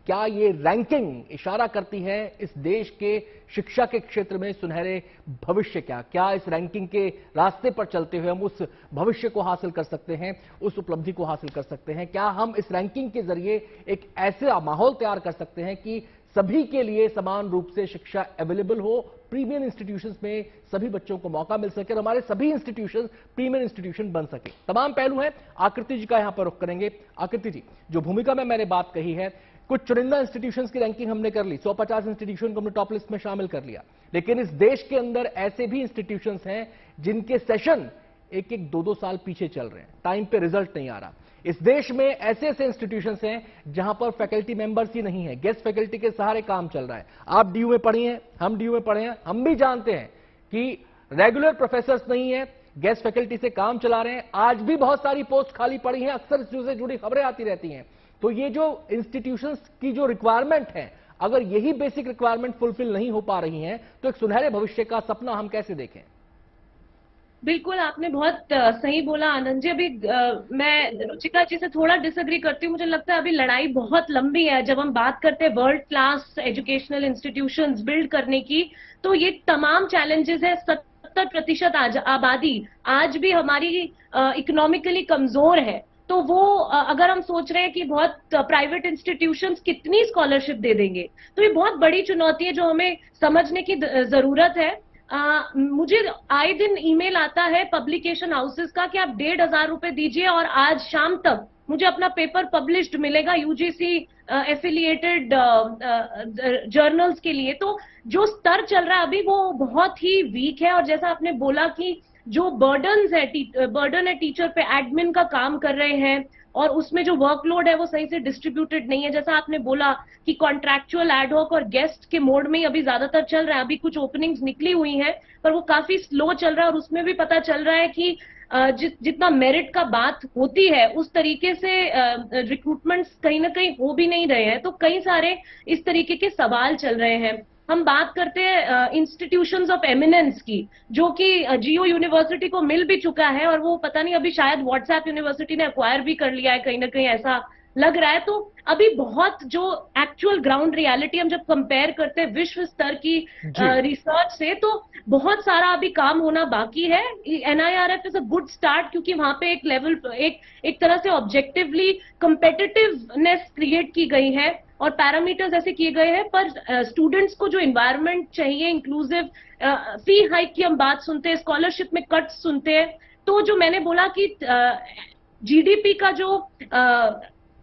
क्या ये रैंकिंग इशारा करती है इस देश के शिक्षा के क्षेत्र में सुनहरे भविष्य क्या इस रैंकिंग के रास्ते पर चलते हुए हम उस भविष्य को हासिल कर सकते हैं, उस उपलब्धि को हासिल कर सकते हैं? क्या हम इस रैंकिंग के जरिए एक ऐसा माहौल तैयार कर सकते हैं कि सभी के लिए समान रूप से शिक्षा अवेलेबल हो, प्रीमियर इंस्टीट्यूशंस में सभी बच्चों को मौका मिल सके और हमारे सभी इंस्टीट्यूशन प्रीमियर इंस्टीट्यूशन बन सके? तमाम पहलू हैं। आकृति जी का यहां पर रुख करेंगे। आकृति जी, जो भूमिका में मैंने बात कही है, कुछ चुनिंदा इंस्टीट्यूशंस की रैंकिंग हमने कर ली, 150 इंस्टीट्यूशन को हमने टॉप लिस्ट में शामिल कर लिया, लेकिन इस देश के अंदर ऐसे भी इंस्टीट्यूशंस हैं जिनके सेशन 1-2 साल पीछे चल रहे हैं, टाइम पे रिजल्ट नहीं आ रहा। इस देश में ऐसे ऐसे इंस्टीट्यूशंस हैं जहां पर फैकल्टी मेंबर्स ही नहीं है, गेस्ट फैकल्टी के सहारे काम चल रहा है। आप डीयू में पढ़ी हैं, हम डीयू में पढ़े हैं, हम भी जानते हैं कि रेगुलर प्रोफेसर्स नहीं है, गेस्ट फैकल्टी से काम चला रहे हैं। आज भी बहुत सारी पोस्ट खाली पड़ी हैं, अक्सर इससे जुड़ी खबरें आती रहती हैं। तो ये जो इंस्टीट्यूशंस की जो रिक्वायरमेंट है, अगर यही बेसिक रिक्वायरमेंट फुलफिल नहीं हो पा रही हैं तो एक सुनहरे भविष्य का सपना हम कैसे देखें? बिल्कुल, आपने बहुत सही बोला आनंद जी। अभी मैं रुचिका जी से थोड़ा डिसएग्री करती हूँ। मुझे लगता है अभी लड़ाई बहुत लंबी है। जब हम बात करते हैं world class educational institutions build करने की, तो ये तमाम चैलेंजेस है। 70% आबादी आज भी हमारी इकोनॉमिकली कमजोर है, तो वो अगर हम सोच रहे हैं कि बहुत प्राइवेट इंस्टीट्यूशंस कितनी स्कॉलरशिप दे देंगे, तो ये बहुत बड़ी चुनौती है जो हमें समझने की जरूरत है। मुझे आए दिन ईमेल आता है पब्लिकेशन हाउसेस का कि आप 1,500 रुपए दीजिए और आज शाम तक मुझे अपना पेपर पब्लिश्ड मिलेगा यूजीसी एफिलिएटेड जर्नल्स के लिए। तो जो स्तर चल रहा है अभी वो बहुत ही वीक है। और जैसा आपने बोला कि जो बर्डन है टीचर पे, एडमिन का काम कर रहे हैं और उसमें जो वर्कलोड है वो सही से डिस्ट्रीब्यूटेड नहीं है। जैसा आपने बोला कि कॉन्ट्रैक्चुअल, एडहॉक और गेस्ट के मोड में ही अभी ज्यादातर चल रहा है। अभी कुछ ओपनिंग्स निकली हुई हैं पर वो काफी स्लो चल रहा है और उसमें भी पता चल रहा है कि जितना मेरिट का बात होती है उस तरीके से रिक्रूटमेंट्स कहीं ना कहीं हो भी नहीं रहे हैं। तो कई सारे इस तरीके के सवाल चल रहे हैं। हम बात करते हैं इंस्टीट्यूशंस ऑफ एमिनेंस की, जो कि जियो यूनिवर्सिटी को मिल भी चुका है और वो पता नहीं अभी शायद व्हाट्सएप यूनिवर्सिटी ने एक्वायर भी कर लिया है, कहीं ना कहीं ऐसा लग रहा है। तो अभी बहुत जो एक्चुअल ग्राउंड रियलिटी हम जब कंपेयर करते हैं विश्व स्तर की रिसर्च से, तो बहुत सारा अभी काम होना बाकी है। NIRF is a good start, क्योंकि वहां पे एक लेवल, एक तरह से ऑब्जेक्टिवली कंपेटिटिवनेस क्रिएट की गई है और पैरामीटर्स ऐसे किए गए हैं। पर स्टूडेंट्स को जो इन्वायरमेंट चाहिए, इंक्लूसिव, फी हाइक की हम बात सुनते हैं, स्कॉलरशिप में कट सुनते हैं। तो जो मैंने बोला कि GDP का जो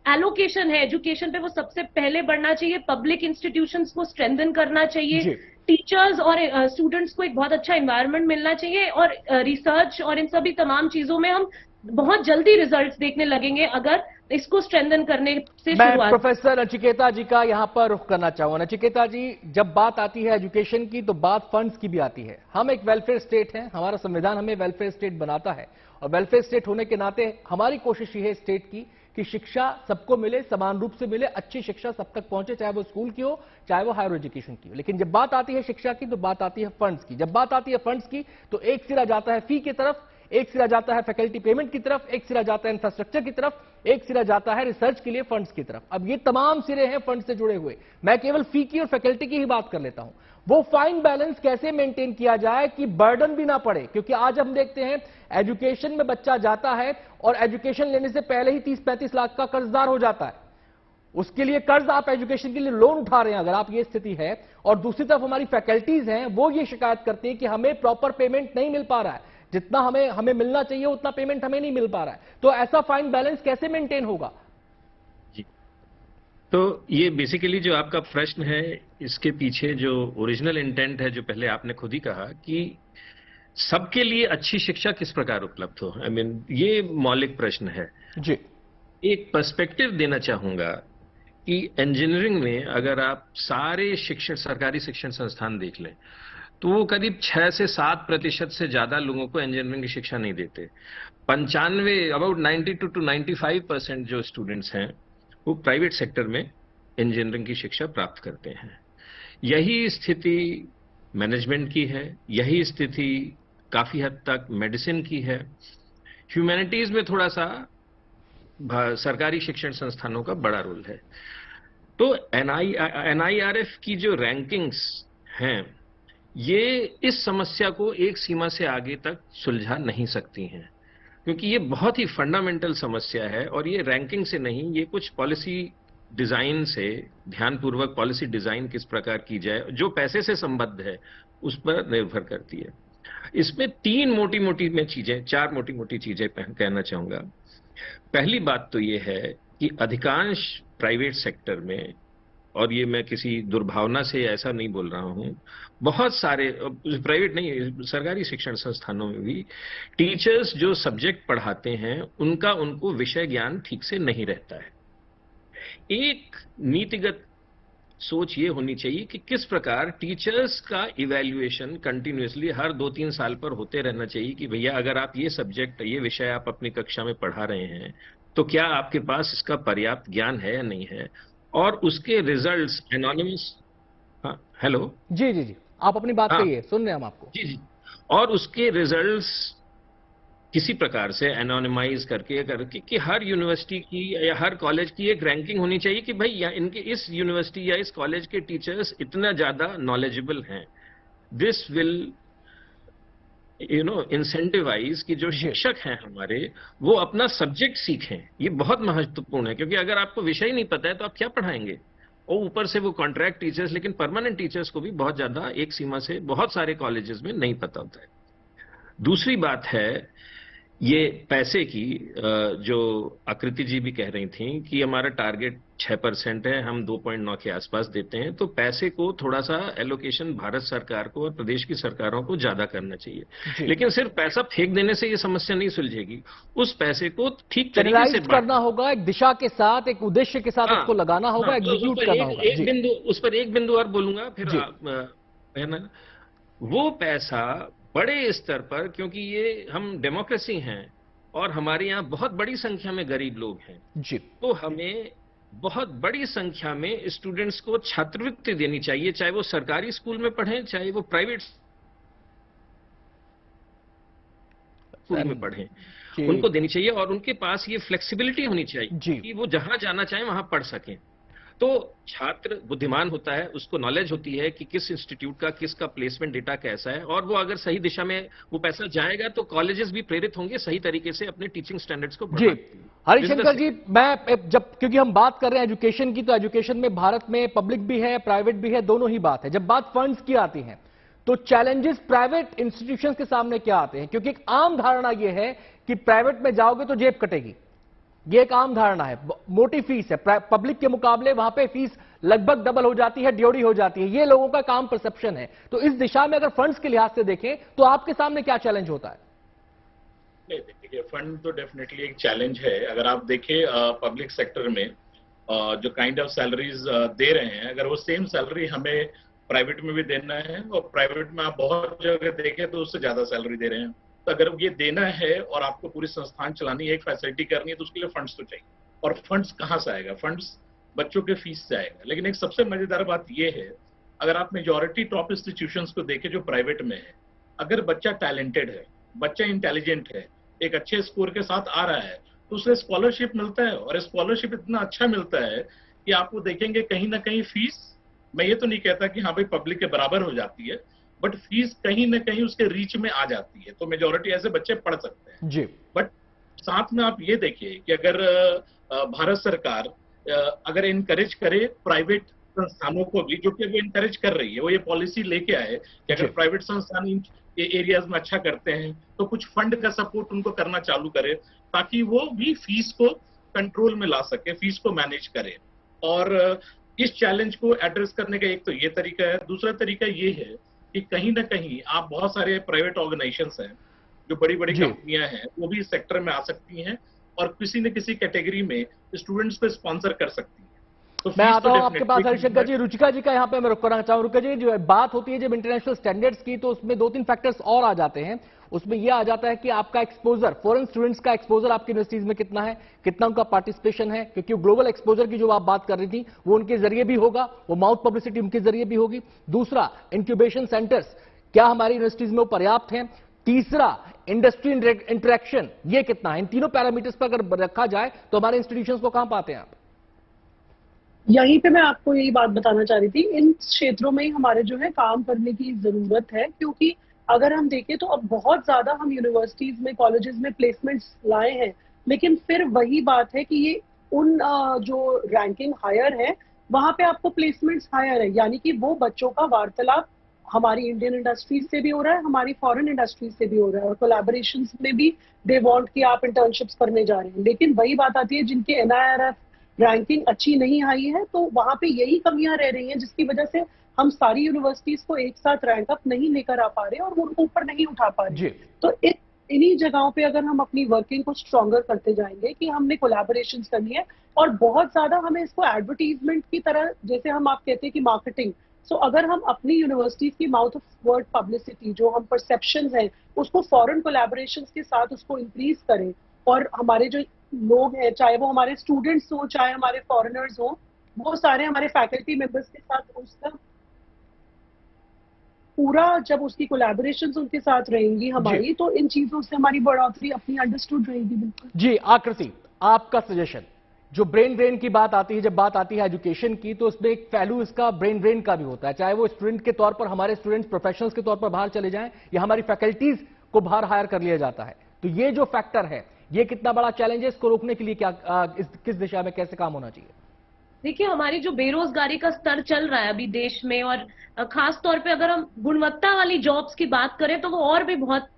एलोकेशन है एजुकेशन पे, वो सबसे पहले बढ़ना चाहिए। पब्लिक इंस्टीट्यूशंस को स्ट्रेंथन करना चाहिए, टीचर्स और स्टूडेंट्स को एक बहुत अच्छा एनवायरनमेंट मिलना चाहिए, और रिसर्च और इन सभी तमाम चीजों में हम बहुत जल्दी रिजल्ट्स देखने लगेंगे अगर इसको स्ट्रेंथन करने से शुरुआत। मैं प्रोफेसर नचिकेता जी का यहां पर रुख करना चाहूंगा। नचिकेता जी, जब बात आती है एजुकेशन की तो बात फंड्स की भी आती है। हम एक वेलफेयर स्टेट हैं, हमारा संविधान हमें वेलफेयर स्टेट बनाता है, और वेलफेयर स्टेट होने के नाते हमारी कोशिश ये है स्टेट की कि शिक्षा सबको मिले, समान रूप से मिले, अच्छी शिक्षा सब तक पहुंचे, चाहे वो स्कूल की हो, चाहे वो हायर एजुकेशन की हो। लेकिन जब बात आती है शिक्षा की तो बात आती है फंड्स की। जब बात आती है फंड्स की तो एक सिरा जाता है फी की तरफ, एक सिरा जाता है फैकल्टी पेमेंट की तरफ, एक सिरा जाता है इंफ्रास्ट्रक्चर की तरफ, एक सिरा जाता है रिसर्च के लिए फंड्स की तरफ। अब ये तमाम सिरे हैं फंड से जुड़े हुए। मैं केवल फी की और फैकल्टी की ही बात कर लेता हूं। वो फाइन बैलेंस कैसे मेंटेन किया जाए कि बर्डन भी ना पड़े, क्योंकि आज हम देखते हैं एजुकेशन में बच्चा जाता है और एजुकेशन लेने से पहले ही 30-35 लाख का कर्जदार हो जाता है। उसके लिए कर्ज, आप एजुकेशन के लिए लोन उठा रहे हैं अगर आप, ये स्थिति है। और दूसरी तरफ हमारी फैकल्टीज हैं, वो ये शिकायत करती हैं कि हमें प्रॉपर पेमेंट नहीं मिल पा रहा है, जितना हमें मिलना चाहिए उतना पेमेंट हमें नहीं मिल पा रहा है। तो ऐसा फाइन बैलेंस कैसे मेंटेन होगा? तो ये बेसिकली जो आपका प्रश्न है, इसके पीछे जो ओरिजिनल इंटेंट है, जो पहले आपने खुद ही कहा कि सबके लिए अच्छी शिक्षा किस प्रकार उपलब्ध हो, आई मीन ये मौलिक प्रश्न है जी। एक पर्सपेक्टिव देना चाहूंगा कि इंजीनियरिंग में अगर आप सारे शिक्षण, सरकारी शिक्षण संस्थान देख लें तो वो करीब 6 से 7% से ज्यादा लोगों को इंजीनियरिंग की शिक्षा नहीं देते। 95, अबाउट 92 to 95% जो स्टूडेंट्स हैं वो प्राइवेट सेक्टर में इंजीनियरिंग की शिक्षा प्राप्त करते हैं। यही स्थिति मैनेजमेंट की है, यही स्थिति काफी हद तक मेडिसिन की है। ह्यूमैनिटीज में थोड़ा सा सरकारी शिक्षण संस्थानों का बड़ा रोल है। तो NIRF की जो रैंकिंग्स हैं ये इस समस्या को एक सीमा से आगे तक सुलझा नहीं सकती हैं, क्योंकि ये बहुत ही फंडामेंटल समस्या है। और ये रैंकिंग से नहीं, ये कुछ पॉलिसी डिजाइन से, ध्यानपूर्वक पॉलिसी डिजाइन किस प्रकार की जाए जो पैसे से संबद्ध है उस पर निर्भर करती है। इसमें 4 मोटी मोटी चीजें कहना चाहूंगा। पहली बात तो ये है कि अधिकांश प्राइवेट सेक्टर में, और ये मैं किसी दुर्भावना से ऐसा नहीं बोल रहा हूं, बहुत सारे प्राइवेट नहीं, सरकारी शिक्षण संस्थानों में भी टीचर्स जो सब्जेक्ट पढ़ाते हैं उनको विषय ज्ञान ठीक से नहीं रहता है। एक नीतिगत सोच ये होनी चाहिए कि किस प्रकार टीचर्स का इवैल्यूएशन कंटिन्यूअसली हर 2-3 साल पर होते रहना चाहिए कि भैया अगर आप ये सब्जेक्ट, ये विषय आप अपनी कक्षा में पढ़ा रहे हैं तो क्या आपके पास इसका पर्याप्त ज्ञान है या नहीं है, और उसके रिजल्ट्स एनोनिमस। हाँ, हेलो जी, आप अपनी बात कहिए, सुन रहे हैं हम आपको। जी, और उसके रिजल्ट्स किसी प्रकार से एनोनिमाइज करके कि हर यूनिवर्सिटी की या हर कॉलेज की एक रैंकिंग होनी चाहिए कि भाई इनके इस यूनिवर्सिटी या इस कॉलेज के टीचर्स इतना ज्यादा नॉलेजेबल हैं। दिस विल इंसेंटिवाइज कि जो शिक्षक हैं हमारे वो अपना सब्जेक्ट सीखें। ये बहुत महत्वपूर्ण है, क्योंकि अगर आपको विषय नहीं पता है तो आप क्या पढ़ाएंगे। और ऊपर से वो कॉन्ट्रैक्ट टीचर्स, लेकिन परमानेंट टीचर्स को भी बहुत ज्यादा एक सीमा से बहुत सारे कॉलेजेस में नहीं पता होता है। दूसरी बात है ये पैसे की, जो आकृति जी भी कह रही थी कि हमारा टारगेट 6% है, हम 2.9 के आसपास देते हैं। तो पैसे को थोड़ा सा एलोकेशन भारत सरकार को और प्रदेश की सरकारों को ज्यादा करना चाहिए। लेकिन सिर्फ पैसा फेंक देने से ये समस्या नहीं सुलझेगी, उस पैसे को ठीक तरीके से करना होगा, एक दिशा के साथ, एक उद्देश्य के साथ उसको लगाना होगा, एग्जीक्यूट करना होगा। उस पर एक बिंदु और बोलूंगा फिर वो पैसा बड़े स्तर पर, क्योंकि ये हम डेमोक्रेसी हैं और हमारे यहाँ बहुत बड़ी संख्या में गरीब लोग हैं जी, तो हमें बहुत बड़ी संख्या में स्टूडेंट्स को छात्रवृत्ति देनी चाहिए, चाहे वो सरकारी स्कूल में पढ़ें चाहे वो प्राइवेट। स्कूल में पढ़ें, उनको देनी चाहिए और उनके पास ये फ्लेक्सिबिलिटी होनी चाहिए कि वो जहां जाना चाहें वहां पढ़ सकें। तो छात्र बुद्धिमान होता है, उसको नॉलेज होती है कि किस इंस्टीट्यूट का किसका प्लेसमेंट डेटा कैसा है, और वो अगर सही दिशा में वो पैसा जाएगा तो कॉलेजेस भी प्रेरित होंगे सही तरीके से अपने टीचिंग स्टैंडर्ड्स को बढ़ाने। हरिशंकर जी, मैं जब क्योंकि हम बात कर रहे हैं एजुकेशन की, तो एजुकेशन में भारत में पब्लिक भी है, प्राइवेट भी है, दोनों ही बात है। जब बात फंड्स की आती है तो चैलेंजेस प्राइवेट इंस्टीट्यूशंस के सामने क्या आते हैं? क्योंकि एक आम धारणा यह है कि प्राइवेट में जाओगे तो जेब कटेगी, ये एक आम धारणा है। मोटी फीस है, पब्लिक के मुकाबले वहां पे फीस लगभग डबल हो जाती है, ड्योड़ी हो जाती है, ये लोगों का काम परसेप्शन है। तो इस दिशा में अगर फंड्स के लिहाज से देखें तो आपके सामने क्या चैलेंज होता है? नहीं, देखिए फंड तो डेफिनेटली एक चैलेंज है। अगर आप देखें पब्लिक सेक्टर में जो काइंड ऑफ सैलरीज दे रहे हैं, अगर वो सेम सैलरी हमें प्राइवेट में भी देना है, और प्राइवेट में आप बहुत जगह देखें तो उससे ज्यादा सैलरी दे रहे हैं, तो अगर ये देना है और आपको पूरी संस्थान चलानी है, एक फैसिलिटी करनी है, तो उसके लिए फंड्स तो चाहिए। और फंड्स कहाँ से आएगा? फंड्स बच्चों के फीस से आएगा। लेकिन एक सबसे मजेदार बात ये है, अगर आप मेजॉरिटी टॉप इंस्टीट्यूशंस को देखें जो प्राइवेट में है, अगर बच्चा टैलेंटेड है, बच्चा इंटेलिजेंट है, एक अच्छे स्कोर के साथ आ रहा है, तो उसे स्कॉलरशिप मिलता है, और स्कॉलरशिप इतना अच्छा मिलता है कि आपको देखेंगे कहीं ना कहीं फीस, मैं ये तो नहीं कहता कि हाँ भाई पब्लिक के बराबर हो जाती है, बट फीस कहीं ना कहीं उसके रीच में आ जाती है, तो मेजॉरिटी ऐसे बच्चे पढ़ सकते हैं जी। बट साथ में आप ये देखिए कि अगर भारत सरकार अगर इनकरेज करे प्राइवेट संस्थानों को भी, जो कि वो इनकरेज कर रही है, वो ये पॉलिसी लेके आए कि अगर प्राइवेट संस्थान इन एरियाज में अच्छा करते हैं तो कुछ फंड का सपोर्ट उनको करना चालू करे, ताकि वो भी फीस को कंट्रोल में ला सके, फीस को मैनेज करे। और इस चैलेंज को एड्रेस करने का एक तो ये तरीका है। दूसरा तरीका ये है कि कहीं ना कहीं आप बहुत सारे प्राइवेट ऑर्गेनाइजेशंस हैं, जो बड़ी बड़ी कंपनियां हैं, वो भी इस सेक्टर में आ सकती हैं और किसी न किसी कैटेगरी में स्टूडेंट्स को स्पॉन्सर कर सकती हैं। तो मैं आता हूं आपके पास हरिशंकर जी। रुचिका जी का यहाँ पे मैं रुक करना चाहूँ। रुचिका जी, जो बात होती है जब इंटरनेशनल स्टैंडर्ड्स की, तो उसमें 2-3 फैक्टर्स और आ जाते हैं। उसमें यह आ जाता है कि आपका एक्सपोजर, फॉरेन स्टूडेंट्स का एक्सपोजर आपकी यूनिवर्सिटीज में कितना है, कितना उनका पार्टिसिपेशन है, क्योंकि ग्लोबल एक्सपोजर की जो आप बात कर रही थी वो उनके जरिए भी होगा, वो माउथ पब्लिसिटी उनके जरिए भी होगी। दूसरा, इंक्यूबेशन सेंटर्स क्या हमारी यूनिवर्सिटीज में पर्याप्त हैं। तीसरा, इंडस्ट्री इंटरेक्शन, ये कितना है। इन तीनों पैरामीटर्स पर अगर रखा जाए तो हमारे इंस्टीट्यूशंस को कहां पाते हैं आप? यहीं पे मैं आपको यही बात बताना चाह रही थी, इन क्षेत्रों में ही हमारे जो है काम करने की जरूरत है, क्योंकि अगर हम देखें तो अब बहुत ज्यादा हम यूनिवर्सिटीज में, कॉलेजेस में प्लेसमेंट्स लाए हैं, लेकिन फिर वही बात है कि ये उन जो रैंकिंग हायर है वहां पे आपको प्लेसमेंट्स हायर है, यानी कि वो बच्चों का वार्तालाप हमारी इंडियन इंडस्ट्रीज से भी हो रहा है, हमारी फॉरेन इंडस्ट्रीज से भी हो रहा है, और कोलैबोरेशंस में भी दे वांट कि आप इंटर्नशिप्स करने जा रहे हैं। लेकिन वही बात आती है, जिनके NIRF रैंकिंग अच्छी नहीं आई है, तो वहां पे यही कमियां रह रही हैं, जिसकी वजह से हम सारी यूनिवर्सिटीज को एक साथ रैंक अप नहीं लेकर आ पा रहे और उनको ऊपर नहीं उठा पा रहे। तो इन्हीं जगहों पे अगर हम अपनी वर्किंग को स्ट्रॉन्गर करते जाएंगे कि हमने कोलैबोरेशंस करनी है, और बहुत ज्यादा हमें इसको एडवर्टीजमेंट की तरह, जैसे हम आप कहते हैं कि मार्केटिंग, सो अगर हम अपनी यूनिवर्सिटीज की माउथ ऑफ वर्ड पब्लिसिटी, जो हम परसेप्शंस हैं, उसको फॉरेन कोलैबोरेशंस के साथ उसको इंक्रीज करें, और हमारे जो लोग हैं, चाहे वो हमारे स्टूडेंट्स हो, चाहे हमारे फॉरेनर्स हो, वो सारे हमारे फैकल्टी मेंबर्स के साथ उसका पूरा, जब उसकी कोलैबोरेशंस उनके साथ रहेंगी हमारी, तो इन चीजों से हमारी बढ़ोतरी अपनी अंडरस्टूड रहेगी। बिल्कुल जी। आकृति, आपका सजेशन, जो ब्रेन ड्रेन की बात आती है, जब बात आती है एजुकेशन की, तो उसमें एक पहलू इसका ब्रेन ड्रेन का भी होता है, चाहे वो स्टूडेंट के तौर पर, हमारे स्टूडेंट्स प्रोफेशनल्स के तौर पर बाहर चले जाएं, या हमारी फैकल्टीज को बाहर हायर कर लिया जाता है। तो ये जो फैक्टर है, ये कितना बड़ा चैलेंज है? इसको रोकने के लिए क्या किस दिशा में कैसे काम होना चाहिए? देखिए, हमारी जो बेरोजगारी का स्तर चल रहा है अभी देश में, और खास तौर पे अगर हम गुणवत्ता वाली जॉब्स की बात करें तो वो और भी बहुत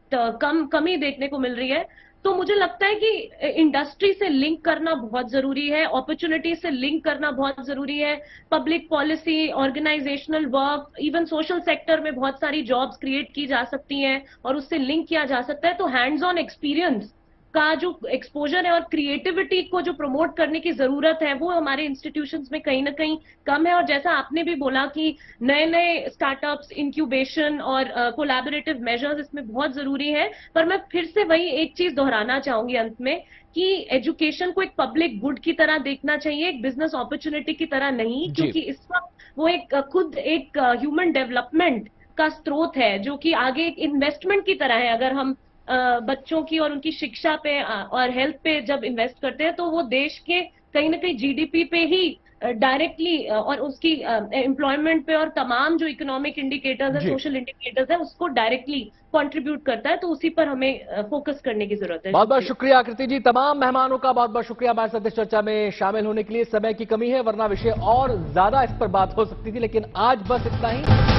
कमी देखने को मिल रही है। तो मुझे लगता है कि इंडस्ट्री से लिंक करना बहुत जरूरी है, अपॉर्चुनिटी से लिंक करना बहुत जरूरी है, public policy, organisational work, even social sector में बहुत सारी जॉब्स क्रिएट की जा सकती हैं और उससे लिंक किया जा सकता है। तो हैंड्स ऑन एक्सपीरियंस का जो एक्सपोजर है और क्रिएटिविटी को जो प्रमोट करने की जरूरत है, वो हमारे इंस्टीट्यूशंस में कहीं ना कहीं कम है। और जैसा आपने भी बोला कि नए नए स्टार्टअप्स, इंक्यूबेशन और कोलैबोरेटिव मेजर्स इसमें बहुत जरूरी है। पर मैं फिर से वही एक चीज दोहराना चाहूंगी अंत में, कि एजुकेशन को एक पब्लिक गुड की तरह देखना चाहिए, एक बिजनेस अपॉर्चुनिटी की तरह नहीं, क्योंकि इस वक्त वो एक खुद एक ह्यूमन डेवलपमेंट का स्रोत है, जो कि आगे एक इन्वेस्टमेंट की तरह है। अगर हम बच्चों की और उनकी शिक्षा पे और हेल्थ पे जब इन्वेस्ट करते हैं, तो वो देश के कहीं ना कहीं जीडीपी पे ही डायरेक्टली और उसकी एम्प्लॉयमेंट पे और तमाम जो इकोनॉमिक इंडिकेटर्स है, सोशल इंडिकेटर्स है, उसको डायरेक्टली कंट्रीब्यूट करता है। तो उसी पर हमें फोकस करने की जरूरत है। बहुत बहुत शुक्रिया आकृति जी। तमाम मेहमानों का बहुत बहुत शुक्रिया हमारे साथ इस चर्चा में शामिल होने के लिए। समय की कमी है, वरना विषय और ज्यादा इस पर बात हो सकती थी, लेकिन आज बस इतना ही।